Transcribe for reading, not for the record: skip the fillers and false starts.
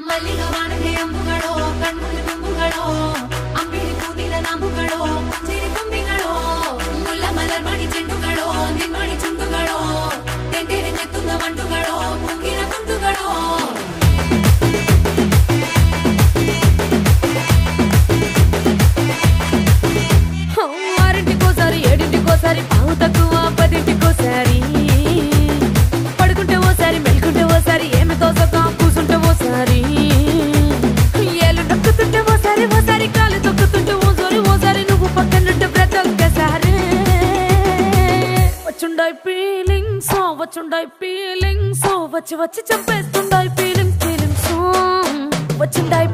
ಮಲ್ಲಿಗ ವಾಣಗೆ ಅಂಬುಗಳೋ ಕಣ್ಮುಳು ತುಂಬುಗಳೋ ಅಂಬಿಳಿ ಕೂದಿನ ನಾಂಬುಗಳೋ ಚಿರಿ ತುಂಬಿಗಳೋ ಮುಲ್ಲ ಮಲರ್ ಮಣಿ ಚೆಂಡುಗಳೋ ನಿಮ್ಮಣಿ ಚುಂಡುಗಳೋ ತೆಂಡೆರೆ ನೆತ್ತುಂಗ ಮಂಡುಗಳೋ ಮುಂಗಿನ ತುಂಡುಗಳೋ ఆరింటికోసారి ఏడింటికోసారి పావు తక్కువ పదింటికోసారి పడుకుంటే ఓసారి మెలుకుంటే ఓసారి ఏమి తోసక కూసుంటే ఓసారి ఏళ్ళు నొక్కుతుంటే ఓసారి ఓసారి కాలు తొక్కుతుంటే ఓసారి నువ్వు పక్కనుంటే ప్రతి ఒక్కసారి వచ్చుండాయి ఫీలింగ్స్ వచ్చి వచ్చి చంపేస్తుండాయి ఫీలింగ్స్ వచ్చిండాయి